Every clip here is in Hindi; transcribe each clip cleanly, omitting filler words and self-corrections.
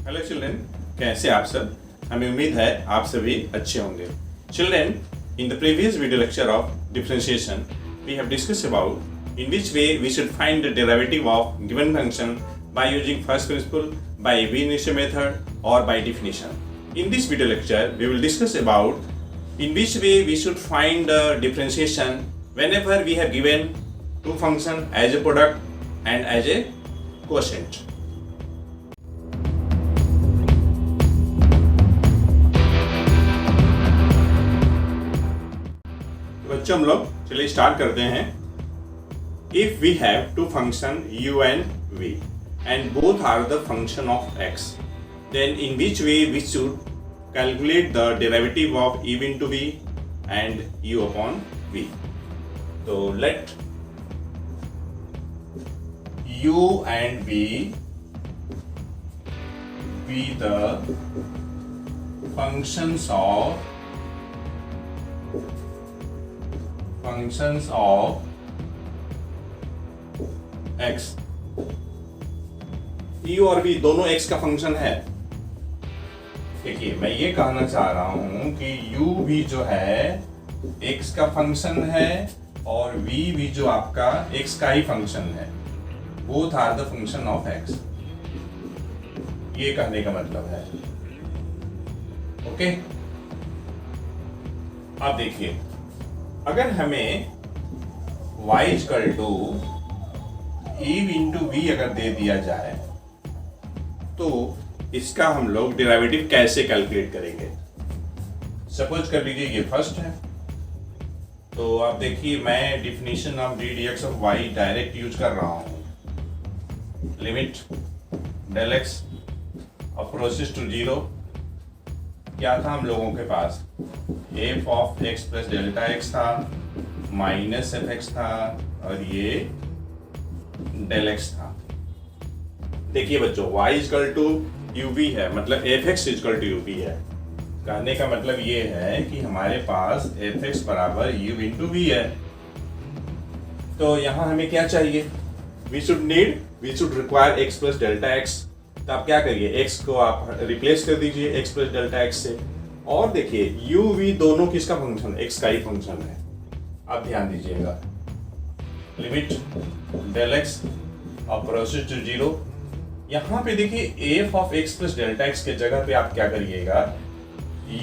हेलो चिल्ड्रन, कैसे आप सब। हमें उम्मीद है आप सभी अच्छे होंगे। Children, in the previous video lecture of differentiation we have discussed about in which way we should find the derivative of given function by using first principle, by ab initio method और by definition. In this video lecture we will discuss about in which way we should find the differentiation whenever we have given two functions as a product and as a quotient. बच्चों, हम लोग चलिए स्टार्ट करते हैं। If we have two function u and v and both are the function of x, then in which way we should calculate the derivative of e into v and u upon v. So let u and v be the functions of x. e और v दोनों x का फंक्शन है। देखिए, मैं ये कहना चाह रहा हूं कि u भी जो है x का फंक्शन है और v भी जो आपका x का ही फंक्शन है। Both are the function of x, ये कहने का मतलब है। ओके, अब देखिए, अगर हमें y equal to e into v अगर दे दिया जाए तो इसका हम लोग डेरिवेटिव कैसे कैलकुलेट करेंगे। सपोज कर लीजिए ये फर्स्ट है, तो आप देखिए मैं definition of d d x of y direct use कर रहा हूँ। Limit del x approaches to zero, क्या था हम लोगों के पास, f of x plus delta x था, माइनस एफ एक्स था और ये डेल एक्स था। देखिए बच्चों, y equal to u v है, मतलब f x equal to u v है। कहने का मतलब ये है कि हमारे पास एफ एक्स बराबर यू इंटू वी है। तो यहाँ हमें क्या चाहिए, we should require x plus delta x. तो आप क्या करिए, x को आप रिप्लेस कर दीजिए x प्लस डेल्टा एक्स से। और देखिए u v दोनों किसका फंक्शन, x का ही फंक्शन है। आप ध्यान दीजिएगा, limit del x approaches to zero. यहाँ पे देखिए f of x plus delta x के जगह पे आप क्या करिएगा,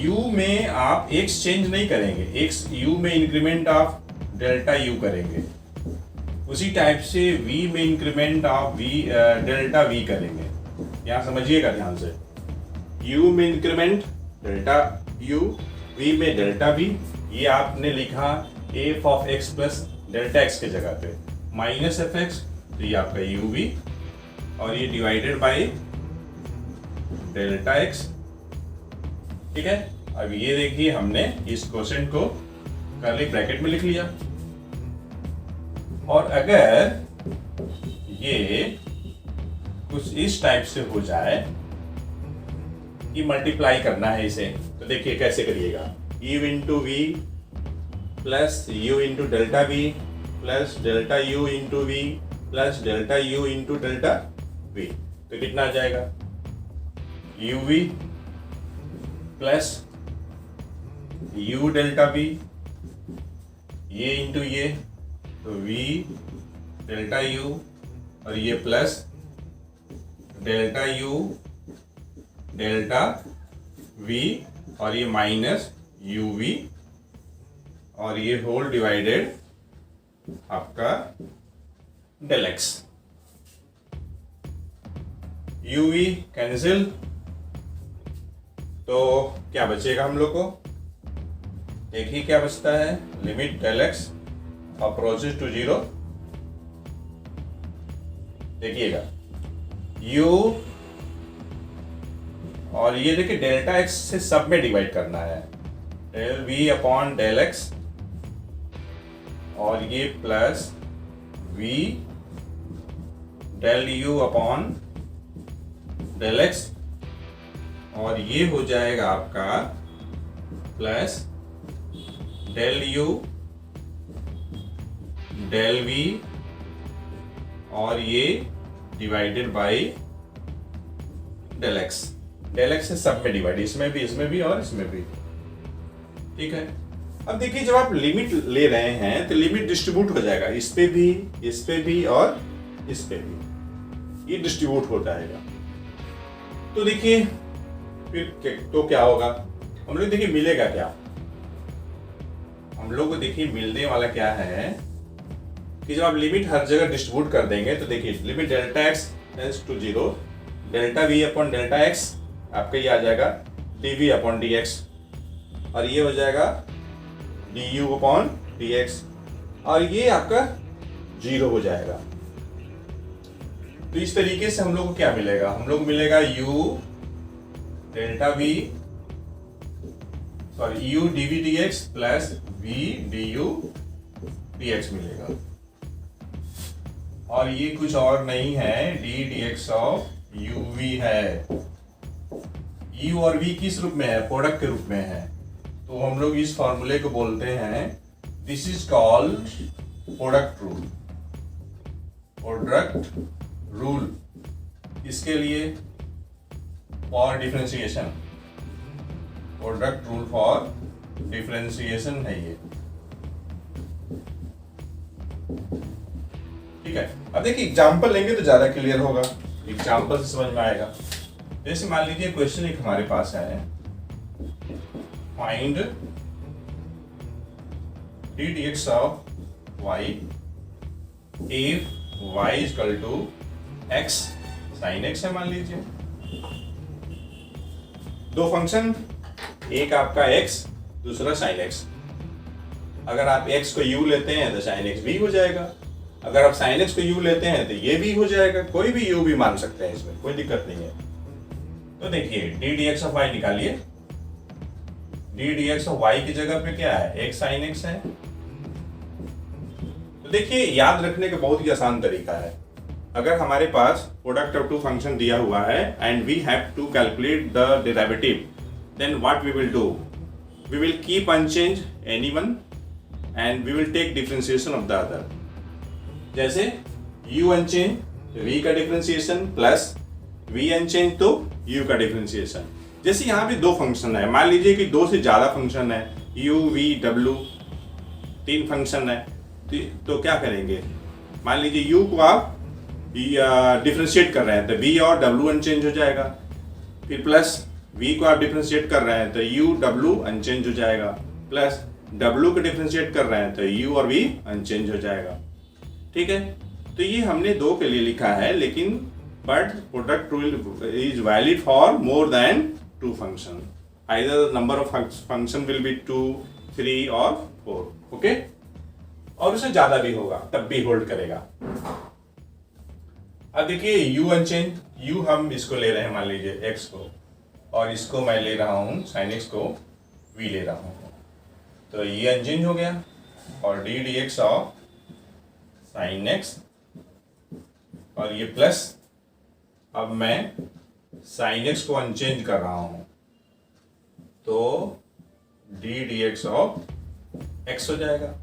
u में आप x चेंज नहीं करेंगे, x u में इंक्रीमेंट ऑफ डेल्टा u करेंगे। उसी टाइप से v में increment of v delta v करेंगे। यहाँ समझिएगा ध्यान से, u में इंक्रीमेंट डेल्टा u, v में डेल्टा v। ये आपने लिखा F of x plus delta x के जगह पे माइनस एफ एक्स, तो ये आपका u v और ये डिवाइडेड बाय डेल्टा एक्स। ठीक है, अब ये देखिए हमने इस क्वोशिएंट को कर्ली ब्रैकेट में लिख लिया। और अगर ये कुछ इस टाइप से हो जाए कि मल्टीप्लाई करना है इसे, तो देखिए कैसे करिएगा, u into v plus u into delta v plus delta u into v plus delta u into delta v. तो कितना आ जाएगा, u v plus u delta v, ये इंटू ये, तो वी डेल्टा यू और ये plus delta u delta v और ये माइनस यू वी और ये होल डिवाइडेड आपका del x. U v cancel, तो क्या बचेगा हम लोग को, देखिए क्या बचता है, limit del x approaches to zero. देखिएगा u और ये देखिए डेल्टा एक्स से सब में डिवाइड करना है, del v upon del x और ये plus v del u upon del x और ये हो जाएगा आपका plus del u del v और ये divided by del x. Del x है सब में डिवाइड, इसमें भी और इसमें भी। ठीक है, अब देखिए जब आप लिमिट ले रहे हैं तो लिमिट डिस्ट्रीब्यूट हो जाएगा, इस पे भी और इस पे भी, ये डिस्ट्रीब्यूट हो जाएगा। तो देखिए फिर तो क्या होगा, हम लोग देखिए मिलेगा क्या, हम लोग को देखिए मिलने वाला क्या है कि जब आप लिमिट हर जगह डिस्ट्रीब्यूट कर देंगे तो देखिए limit delta x tends to 0, delta v upon delta x आपका ये आ जाएगा d v upon d x, और ये हो जाएगा d u upon d x, और ये आपका 0 हो जाएगा। तो इस तरीके से हम लोग को क्या मिलेगा, हम लोग मिलेगा u delta v sorry u d v d x plus v d u d x मिलेगा, और ये कुछ और नहीं है, d d x of u v है। u और v किस रूप में है, प्रोडक्ट के रूप में है, तो हम लोग इस फॉर्मूले को बोलते हैं, this is called product rule. Product rule इसके लिए for differentiation, product rule for differentiation है ये। ठीक है, अब देखिए एग्जांपल लेंगे तो ज्यादा क्लियर होगा, एग्जांपल से समझ में आएगा। जैसे मान लीजिए क्वेश्चन एक हमारे पास है, find d d x of y if y is equal to x sin x है, मान लीजिए दो फंक्शन, एक आपका x दूसरा sin x। अगर आप x को u लेते हैं तो sin x भी हो जाएगा, अगर आप sin x को u लेते हैं तो ये भी हो जाएगा, कोई भी u भी मान सकते हैं, इसमें कोई दिक्कत नहीं है। तो देखिए d d x of y निकालिए, d d x of y की जगह पे क्या है, x sin x है। तो देखिए याद रखने का बहुत ही आसान तरीका है, अगर हमारे पास प्रोडक्ट ऑफ टू फंक्शन दिया हुआ है and we have to calculate the derivative, then what we will do, we will keep unchange any one and we will take differentiation of the other. जैसे u अनचेंज v का डिफरेंशिएशन प्लस v अनचेंज तो u का डिफरेंशिएशन। जैसे यहाँ भी दो फंक्शन है, मान लीजिए कि दो से ज्यादा फंक्शन है, u v w 3 फंक्शन है, तो क्या करेंगे, मान लीजिए u को आप डिफरेंशिएट कर रहे हैं तो v और w अनचेंज हो जाएगा, फिर प्लस v को आप डिफरेंशिएट कर रहे हैं तो u w अनचेंज हो जाएगा, प्लस w को डिफरेंशिएट कर रहे हैं तो u और v अनचेंज हो जाएगा। ठीक है, तो ये हमने दो के लिए लिखा है, लेकिन but product rule is valid for more than 2 function, either number of function will be 2, 3 और 4। ओके, और उससे ज्यादा भी होगा तब भी होल्ड करेगा। अब देखिए u अनचेंज, u हम इसको ले रहे हैं मान लीजिए x को, और इसको मैं ले रहा हूँ sin x को v ले रहा हूँ, तो ये अनचेंज हो गया, और d d x of sin x, और ये प्लस, अब मैं sin x को अनचेंज कर रहा हूँ तो D d x of x हो जाएगा।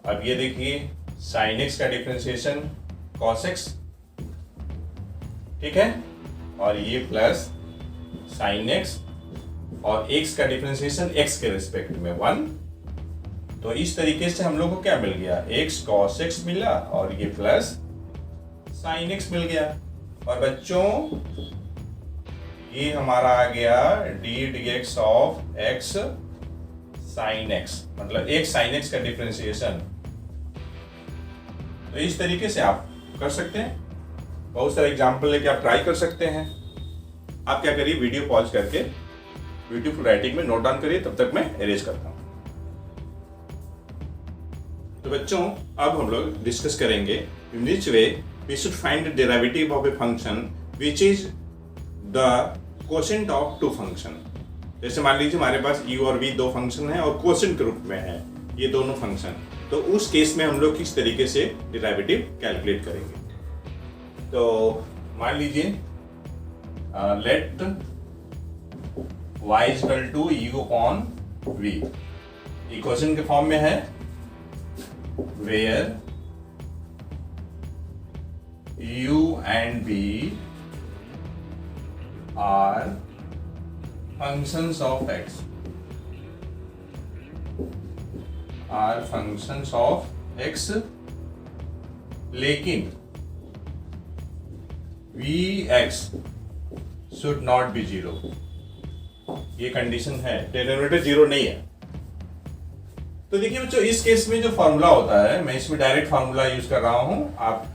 अब ये देखिए sin x का डिफरेंशिएशन cos x, ठीक है, और ये प्लस sin x और x का डिफरेंशिएशन x के रिस्पेक्ट में 1। तो इस तरीके से हम लोग को क्या मिल गया, x cos x मिला और ये प्लस sin x मिल गया। और बच्चों ये हमारा आ गया D d x of x sin x, मतलब x sin x का डिफरेंशिएशन। तो इस तरीके से आप कर सकते हैं, बहुत सारे एग्जाम्पल लेके आप ट्राई कर सकते हैं। आप क्या करिए, वीडियो पॉज करके ब्यूटीफुल राइटिंग में नोट डाउन करिए, तब तक मैं अरेंज करता हूँ। तो बच्चों अब हम लोग डिस्कस करेंगे in which way we should find the derivative of a function which is the quotient of 2 function. जैसे मान लीजिए हमारे पास u और v 2 फंक्शन है और कोसेंट के रूप में है ये दोनों फंक्शन, तो उस केस में हम लोग किस तरीके से डेरिवेटिव कैलकुलेट करेंगे। तो मान लीजिए let y equal to u upon v, equation के फॉर्म में है, where u and v are functions of x, are functions of x, लेकिन v x should not be zero. ये कंडीशन है, डिनोमिनेटर जीरो नहीं है। तो देखिए बच्चों, इस केस में जो फॉर्मूला होता है, मैं इसमें डायरेक्ट फॉर्मूला यूज कर रहा हूं, आप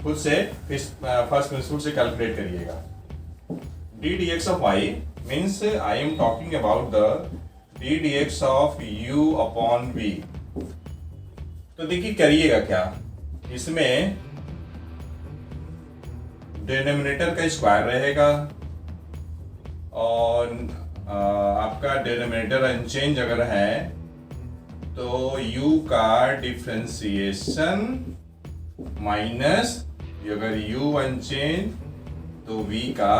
खुद से फर्स्ट प्रिंसिपल से कैलकुलेट करिएगा। D d x of y means I am talking about the d d x of u upon v. तो देखिए करिएगा क्या, इसमें डिनोमिनेटर का स्क्वायर रहेगा और आपका डिनोमिनेटर अनचेंज अगर है तो u का डिफरेंशिएशन माइनस, अगर u अनचेंज तो v का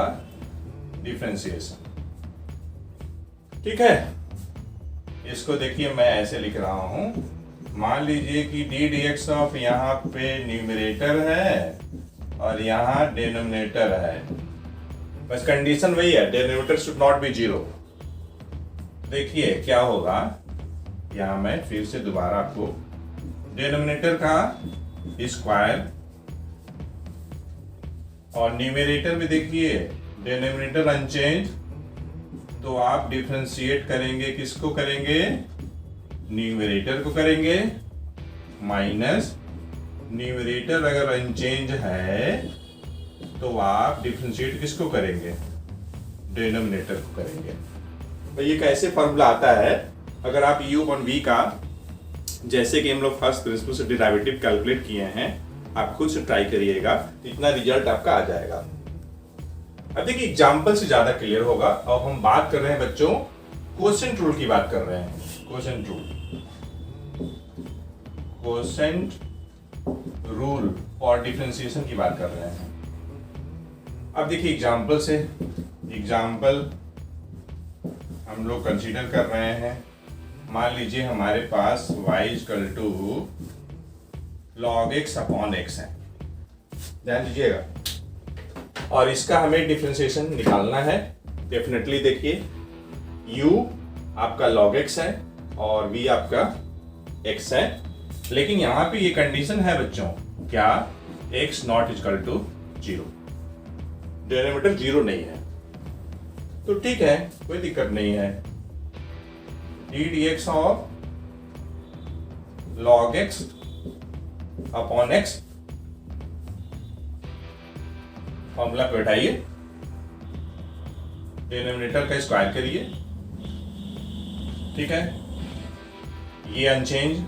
डिफरेंशिएशन। ठीक है, इसको देखिए मैं ऐसे लिख रहा हूं, मान लीजिए कि डी डी एक्स ऑफ यहाँ पे न्यूमरेटर है और यहाँ डिनोमिनेटर है, बस कंडीशन वही है, denominator should not be zero. देखिए क्या होगा, यहाँ मैं फिर से दोबारा आपको डिनोमिनेटर का स्क्वायर और न्यूमरेटर में देखिए डिनोमिनेटर अनचेंज, तो आप डिफरेंशिएट करेंगे, किसको करेंगे, न्यूमरेटर को करेंगे, माइनस न्यूमरेटर अगर अनचेंज है तो आप डिफरेंशिएट किसको करेंगे, डिनोमिनेटर को करेंगे। तो ये कैसे फॉर्मूला आता है, अगर आप u अपॉन v का, जैसे कि हम लोग फर्स्ट प्रिंसिपल से डेरिवेटिव कैलकुलेट किए हैं, आप खुद से ट्राई करिएगा, इतना रिजल्ट आपका आ जाएगा। अब देखिए एग्जाम्पल से ज्यादा क्लियर होगा। अब हम बात कर रहे हैं बच्चों, क्वोशेंट रूल की बात कर रहे हैं, क्वोशेंट रूल, क्वोशेंट रूल और डिफरेंशिएशन की बात कर रहे हैं। अब देखिए एग्जाम्पल से, एग्जाम्पल हम लोग कंसीडर कर रहे हैं, मान लीजिए हमारे पास y equal to log x upon x है, ध्यान दीजिएगा, और इसका हमें डिफरेंशिएशन निकालना है। डेफिनेटली देखिए u आपका लॉग एक्स है और v आपका x है, लेकिन यहाँ पे ये कंडीशन है बच्चों, क्या, x not equal to zero, denominator zero नहीं है। तो ठीक है, कोई दिक्कत नहीं है, d d x of log x upon x, formula पे बैठाइए, डिनोमिनेटर का स्क्वायर करिए, ठीक है, ये अनचेंज,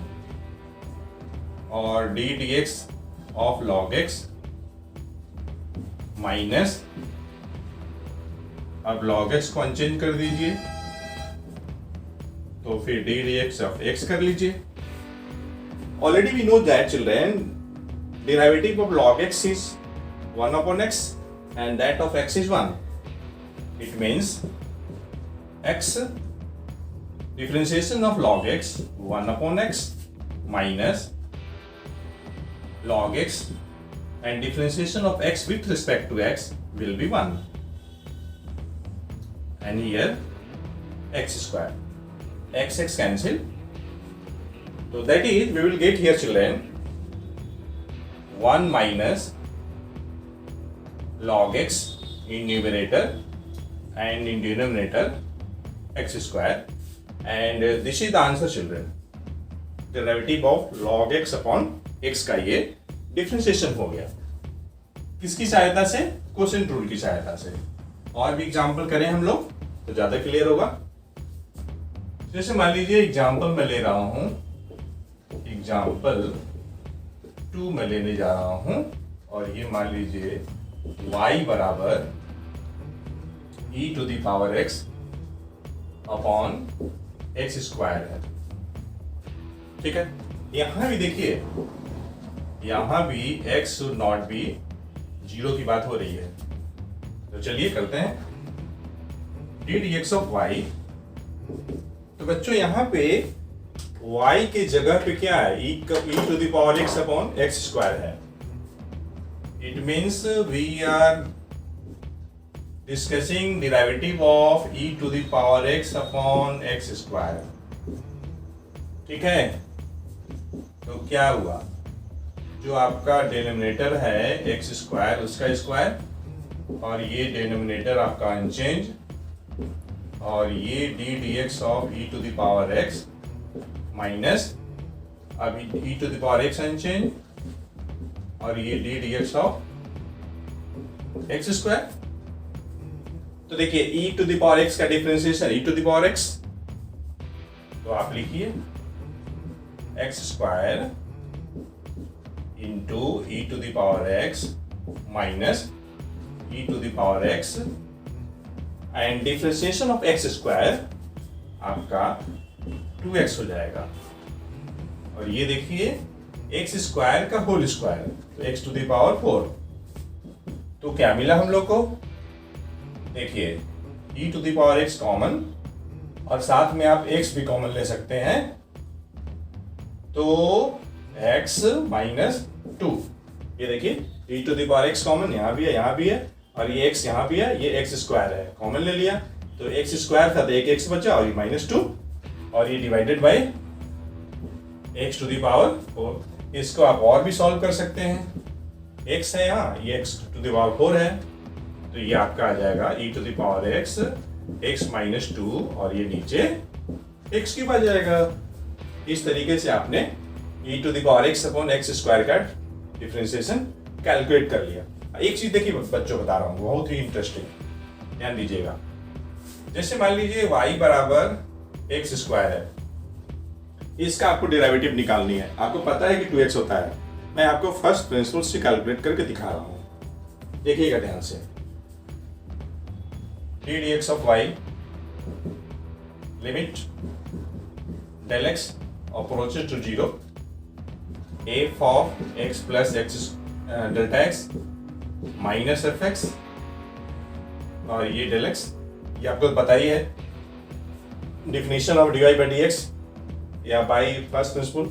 और d d x of log x minus, अब log x को अनचेंज कर दीजिए, तो फिर d d x of x कर लीजिए। Already we know that children, derivative of log x is 1 upon x and that of x is 1. It means x, differentiation of log x 1 upon x minus log x and differentiation of x with respect to x will be 1. And here x square, x cancel, so that is we will get here children 1 minus log x in numerator and in denominator x square, and this is the answer children, derivative of log x upon x का ये डिफरेंशिएशन हो गया, किसकी सहायता से, क्वोशेंट रूल की सहायता से। और भी एग्जाम्पल करें हम लोग तो ज्यादा क्लियर होगा। जैसे मान लीजिए एग्जाम्पल मैं ले रहा हूं, एग्जाम्पल 2 मैं लेने जा रहा हूं, और ये मान लीजिए y बराबर e to the power x upon x square है, ठीक है। यहां भी देखिए, यहां भी x should not be zero की बात हो रही है, तो चलिए करते हैं d d x of y. तो बच्चों यहाँ पे y के जगह पे क्या है, e to the power x upon x square है। It means we are discussing derivative of e to the power x upon x square. ठीक है, तो क्या हुआ, जो आपका डिनोमिनेटर है एक्स स्क्वायर उसका स्क्वायर और ये डिनोमिनेटर आपका अनचेंज और ये d d x of e to the power x minus अभी e to the power x unchange और ये d d x of x square. तो देखिए e to the power x का differentiation e to the power x, तो आप लिखिए x square into e to the power x minus e to the power x and differentiation of x square आपका 2x हो जाएगा। और ये देखिए एक्स स्क्वायर का होल स्क्वायर, तो एक्स टू द पावर 4। तो क्या मिला हम लोग को, देखिए e to the power x common और साथ में आप x भी कॉमन ले सकते हैं, तो x माइनस 2। ये देखिए e to the power x common यहाँ भी है, यहाँ भी है और ये x यहाँ भी है, ये x स्क्वायर है, कॉमन ले लिया तो x स्क्वायर था तो एक x बचा और ये माइनस 2 और ये divided by x to the power 4। इसको आप और भी सॉल्व कर सकते हैं, x है यहाँ, ये x टू द पावर 4 है, तो ये आपका आ जाएगा e to the power x minus 2 और ये नीचे x क्यूब आ जाएगा। इस तरीके से आपने e to the power x upon x square का डिफरेंशिएशन कैलकुलेट कर लिया। एक चीज देखिए बच्चों बता रहा हूँ, बहुत ही इंटरेस्टिंग, ध्यान दीजिएगा। जैसे मान लीजिए y बराबर एक्स स्क्वायर है, इसका आपको डेरिवेटिव निकालनी है, आपको पता है कि 2x होता है। मैं आपको फर्स्ट प्रिंसिपल से कैलकुलेट करके दिखा रहा हूँ, देखिएगा ध्यान से। D d x of y limit del x approaches to 0 f of x plus x delta x minus f x और ये डेल एक्स, ये आपको पता ही है। Definition of d y by d x या बाई फर्स्ट प्रिंसिपल।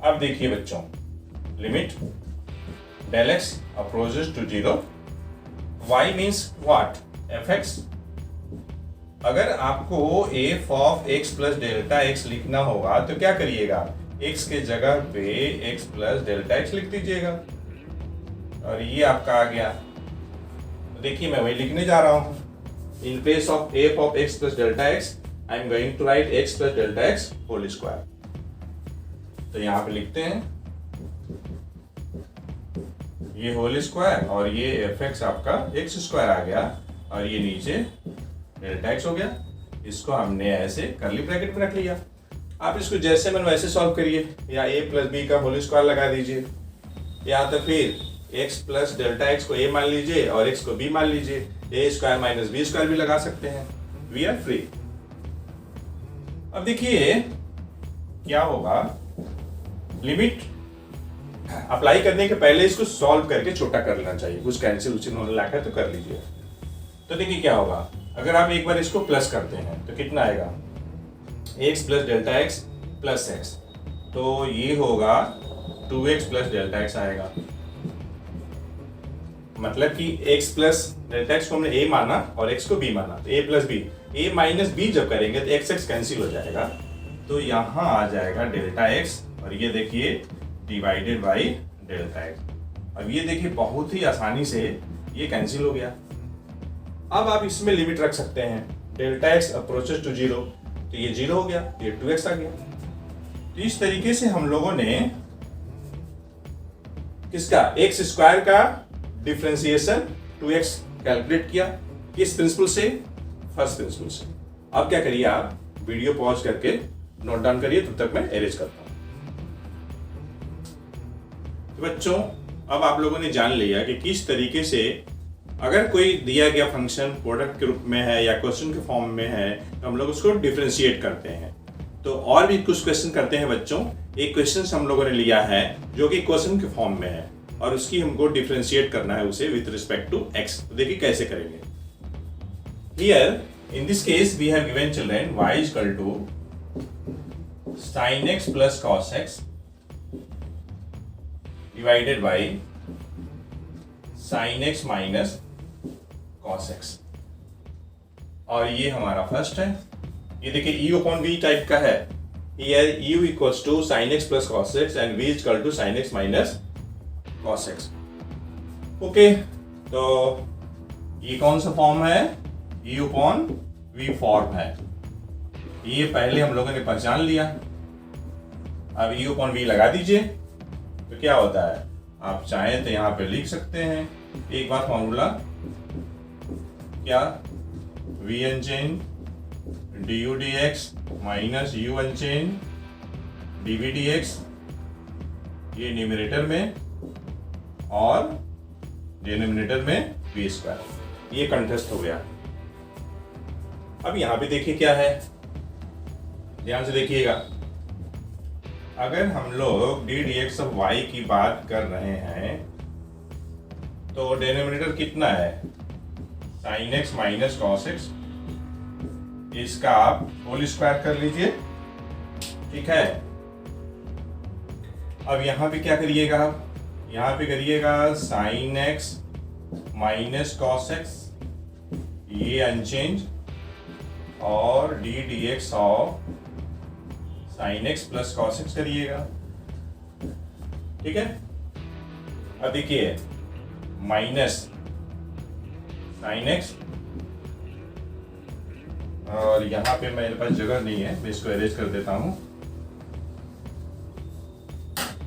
अब देखिए बच्चों, limit del x approaches to 0 y means what, f x. अगर आपको f of x plus delta x लिखना होगा तो क्या करिएगा, x के जगह पे x प्लस डेल्टा एक्स लिख दीजिएगा और ये आपका आ गया। तो देखिए मैं वही लिखने जा रहा हूँ, in place of f of x plus delta x I am going to write x plus delta x whole square. तो यहाँ पे लिखते हैं ये होल स्क्वायर और ये एफ एक्स आपका एक्स स्क्वायर आ गया और ये नीचे डेल्टा एक्स हो गया। इसको हमने ऐसे कर्ली ब्रैकेट में रख लिया। आप इसको जैसे मन वैसे सॉल्व करिए, या a प्लस बी का होल स्क्वायर लगा दीजिए, या तो फिर x प्लस डेल्टा एक्स को a मान लीजिए और x को b मान लीजिए, a square minus b square भी लगा सकते हैं, वी आर फ्री। अब देखिए क्या होगा, लिमिट अप्लाई करने के पहले इसको सॉल्व करके छोटा कर लेना चाहिए, कुछ कैंसिल उचित होने लायक है तो कर लीजिए। तो देखिए क्या होगा, अगर आप एक बार इसको प्लस करते हैं तो कितना आएगा, x plus delta x plus x, तो ये होगा 2x प्लस डेल्टा एक्स आएगा। मतलब कि x प्लस डेल्टा एक्स को हमने a माना और x को b माना, तो a plus b, a minus b जब करेंगे तो x कैंसिल हो जाएगा, तो यहाँ आ जाएगा डेल्टा एक्स और ये देखिए डिवाइडेड बाई डेल्टा एक्स। अब ये देखिए बहुत ही आसानी से ये कैंसिल हो गया। अब आप इसमें लिमिट रख सकते हैं, डेल्टा एक्स अप्रोचेस टू 0, तो ये 0 हो गया, ये 2x आ गया। तो इस तरीके से हम लोगों ने किसका, एक्स स्क्वायर का डिफरेंशिएशन 2x कैलकुलेट किया, किस प्रिंसिपल से, फर्स्ट प्रिंसिपल से। अब क्या करिए, आप वीडियो पॉज करके नोट डाउन करिए, तब तक मैं अरेंज करता हूं। तो बच्चों अब आप लोगों ने जान लिया कि किस तरीके से अगर कोई दिया गया फंक्शन प्रोडक्ट के रूप में है या क्वेश्चन के फॉर्म में है तो हम लोग उसको डिफरेंशिएट करते हैं। तो और भी कुछ क्वेश्चन करते हैं बच्चों। एक क्वेश्चन हम लोगों ने लिया है जो कि क्वेश्चन के फॉर्म में है और उसकी हमको डिफरेंशिएट करना है उसे विथ रिस्पेक्ट टू एक्स। तो देखिए कैसे करेंगे। Here in this case we have given children y is equal to sin x plus cos x divided by sin x minus cos x। और ये हमारा फर्स्ट है। ये देखिए u अपॉन v टाइप का है। Here u equals to sin x plus cos x and v is equal to sin x minus cos x। Okay, तो ये कौन सा फॉर्म है? u अपॉन v फॉर्म है। ये पहले हम लोगों ने पहचान लिया। अब u अपॉन v लगा दीजिए तो क्या होता है, आप चाहें तो यहाँ पे लिख सकते हैं एक बार फॉर्मूला, क्या v unchange du dx minus u unchange dv dx, ये न्यूमरेटर में और डिनोमिनेटर में v स्क्वायर, ये कंठस्थ हो गया। अब यहाँ पे देखिए क्या है, ध्यान से देखिएगा। अगर हम लोग d d x of y की बात कर रहे हैं तो डिनोमिनेटर कितना है? Sine x minus cos x, इसका आप होल स्क्वायर कर लीजिए, ठीक है। अब यहां पे क्या करिएगा आप? यहां पे करिएगा sign x minus cos x, ये अनचेंज, और d d x of sine x plus cos x करिएगा, ठीक है। अब देखिए माइनस साइन एक्स, और यहां पे मेरे पास जगह नहीं है, मैं इसको अरेंज कर देता हूं।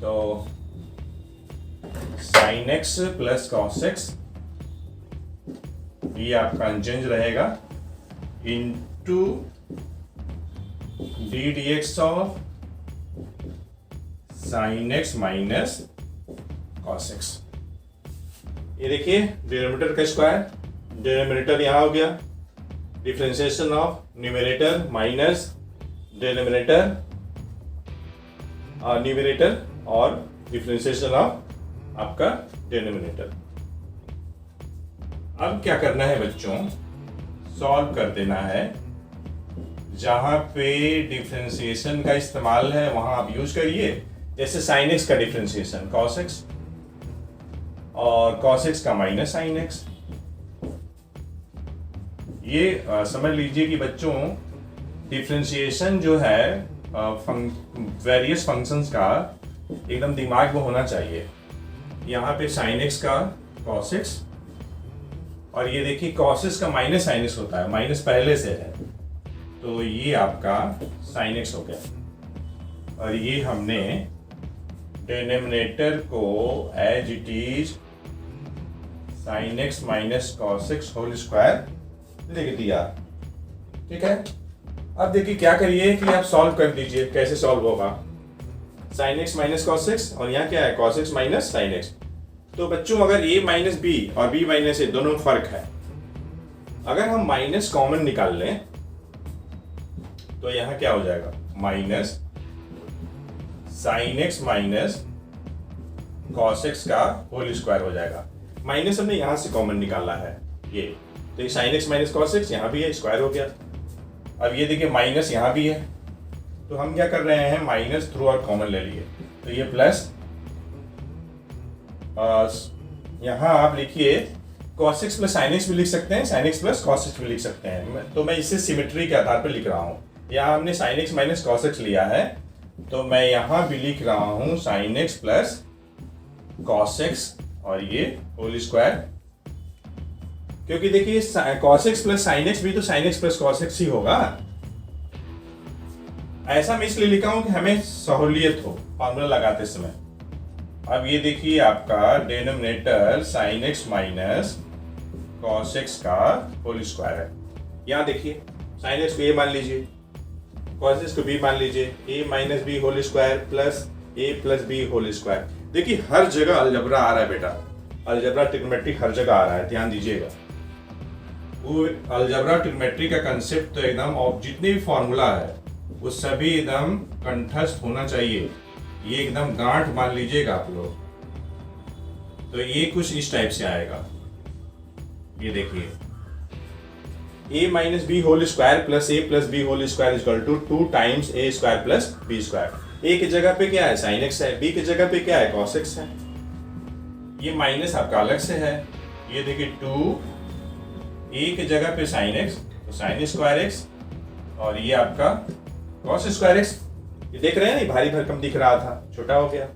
तो sine x plus cos x, ये आपका अनचेंज रहेगा, into D d x of sine x minus cos x. ये देखिए डिनोमिनेटर का स्क्वायर, डिनोमिनेटर यहां हो गया, differentiation of numerator minus denominator, numerator और डिफरेंशिएशन ऑफ आपका डिनोमिनेटर। अब क्या करना है बच्चों, सॉल्व कर देना है। जहां पे डिफरेंशिएशन का इस्तेमाल है वहां आप यूज करिए, जैसे साइन एक्स का डिफरेंशिएशन कॉस एक्स, और कॉस एक्स का माइनस साइन एक्स। ये समझ लीजिए कि बच्चों डिफरेंशिएशन जो है वेरियस फंक्शंस का एकदम दिमाग में होना चाहिए। यहाँ पे साइन एक्स का कॉस एक्स, और ये देखिए कॉस एक्स का माइनस साइन एक्स होता है, माइनस पहले से है, तो ये आपका साइन एक्स हो गया। और ये हमने डिनोमिनेटर को as it is sine x minus cos x whole square लिख दिया, ठीक है। अब देखिए क्या करिए कि आप सॉल्व कर दीजिए। कैसे सॉल्व होगा? Sign x minus cos x, और यहाँ क्या है, cos x minus sine x. तो बच्चों अगर a माइनस बी और b माइनस a दोनों में फर्क है, अगर हम माइनस कॉमन निकाल लें तो यहाँ क्या हो जाएगा, minus sign x minus cos x का होल स्क्वायर हो जाएगा। माइनस हमने यहाँ से कॉमन निकाला है ये, तो ये sign x minus cos x यहाँ भी है, स्क्वायर हो गया। अब ये देखिए माइनस यहाँ भी है, तो हम क्या कर रहे हैं, माइनस थ्रू आउट कॉमन ले लिए, तो ये प्लस, यहाँ आप लिखिए cos x plus sin x भी लिख सकते हैं, sin x plus cos x भी लिख सकते हैं। तो मैं इसे सिमेट्री के आधार पर लिख रहा हूँ। यहाँ हमने sin x minus cos x लिया है, तो मैं यहाँ भी लिख रहा हूँ sin x plus cos x और ये होल स्क्वायर, क्योंकि देखिए cos x plus sin x भी तो sin x plus cos x ही होगा। ऐसा मैं इसलिए लिखा हूँ कि हमें सहूलियत हो फॉर्मूला लगाते समय। अब ये देखिए आपका denominator sign x minus cos x का होल स्क्वायर है। यहाँ देखिए साइन एक्स को ए मान लीजिए, कॉस एक्स को बी मान लीजिए, a minus b whole square plus a plus b whole square. देखिए हर जगह अलजबरा आ रहा है बेटा, अलजबरा ट्रिग्नोमेट्रिक हर जगह आ रहा है, ध्यान दीजिएगा। वो अलजबरा ट्रिग्नोमेट्री का कंसेप्ट तो एकदम, और जितने भी फॉर्मूला है वो सभी एकदम कंठस्थ होना चाहिए, ये एकदम गांठ मान लीजिएगा आप लोग। तो ये कुछ इस टाइप से आएगा, ये देखिए a minus b whole square plus a plus b whole square equal to 2 times a square plus b square. A की जगह पे क्या है, साइन एक्स है, बी की जगह पे क्या है, कॉस एक्स है। ये माइनस आपका अलग से है, ये देखिए 2 ए की जगह पे साइन एक्स, तो साइन स्क्वायर एक्स, और ये आपका कॉस स्क्वायर एक्स। ये देख रहे हैं नहीं, भारी भरकम दिख रहा था, छोटा हो गया।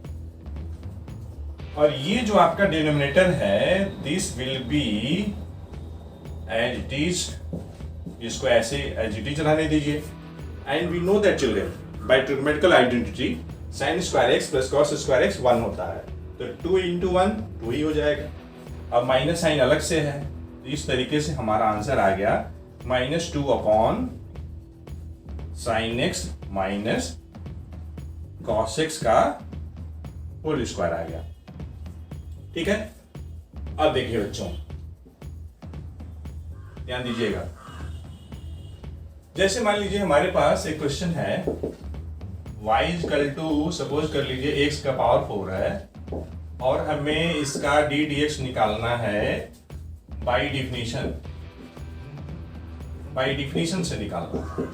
और ये जो आपका डिनोमिनेटर है, this will be as it is, इसको ऐसे एज इट इज रहने दीजिए। And we know that children, by trigonometrical identity sine square x plus cos square x 1 होता है, तो 2 इंटू 1 2 ही हो जाएगा। अब माइनस साइन अलग से है, तो इस तरीके से हमारा आंसर आ गया -2 upon sine x minus cos x का होल स्क्वायर आ गया। ठीक है, अब देखिए बच्चों, ध्यान दीजिएगा। जैसे मान लीजिए हमारे पास एक क्वेश्चन है, y इक्वल टू, सपोज कर लीजिए x का पावर 4 है, और हमें इसका d dx निकालना है बाय डिफिनीशन से निकालना है।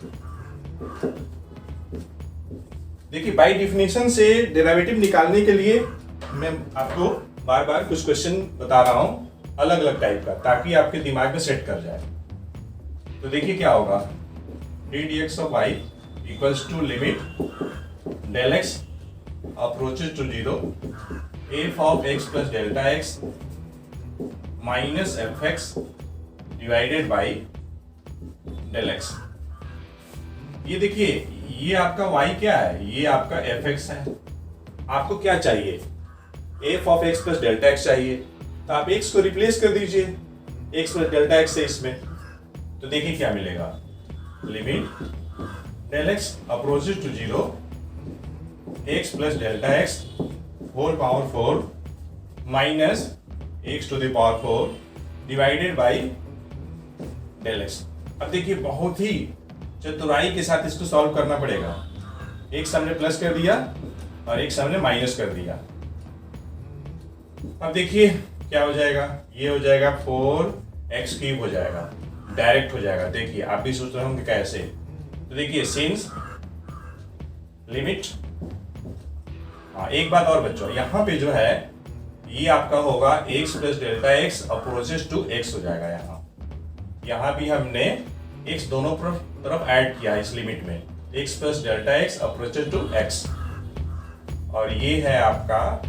देखिए, बाय डिफिनीशन से डेरिवेटिव निकालने के लिए मैं आपको बार बार कुछ क्वेश्चन बता रहा हूं अलग अलग टाइप का, ताकि आपके दिमाग में सेट कर जाए। तो देखिए क्या होगा, d dx of y equals to limit del x approaches to 0 f of x plus delta x minus fx divided by del x। ये देखिए, ये आपका y क्या है, ये आपका fx है। आपको क्या चाहिए, f of x plus delta x चाहिए, तो आप x को रिप्लेस कर दीजिए x plus delta x से इसमें, तो देखिए क्या मिलेगा, limit del x approaches to 0 x plus delta x whole power 4 minus x to the power 4 divided by del x। अब देखिए, बहुत ही चतुराई के साथ इसको सॉल्व करना पड़ेगा। एक सामने प्लस कर दिया और एक सामने माइनस कर दिया। अब देखिए क्या हो जाएगा, ये हो जाएगा 4x क्यूब हो जाएगा, डायरेक्ट हो जाएगा। देखिए आप भी सोच रहे होंगे कैसे, तो देखिए सिंस लिमिट, हाँ एक बात और बच्चों, यहाँ पे जो है ये आपका होगा x plus delta x approaches to x हो जाएगा। यहाँ भी हमने x दोनों तरफ ऐड किया इस लिमिट में, x plus delta x approaches to x, और ये है आपका।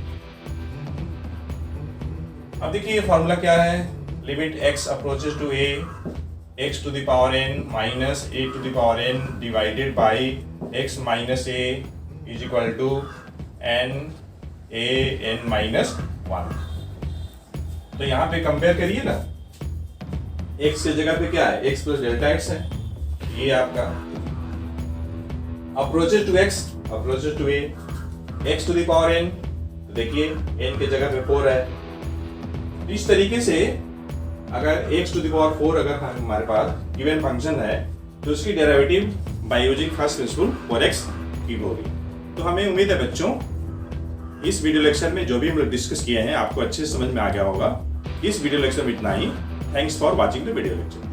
अब देखिए ये फॉर्मूला क्या है, limit x approaches to a x to the power n minus a to the power n divided by x minus a is equal to n minus 1। तो यहाँ पे कंपेयर करिए ना, x की जगह पे क्या है, x प्लस डेल्टा x है, ये आपका approaches to x approaches to a x to the power n, तो देखिए n की जगह पे 4 है। तो इस तरीके से अगर x टू द पावर 4 अगर हमारे पास गिवन फंक्शन है, तो उसकी derivative bye using first principal 4x cube होगी। तो हमें उम्मीद है बच्चों, इस वीडियो लेक्चर में जो भी हम लोग डिस्कस किए हैं आपको अच्छे से समझ में आ गया होगा। इस वीडियो लेक्चर में इतना ही। Thanks for watching the video lecture.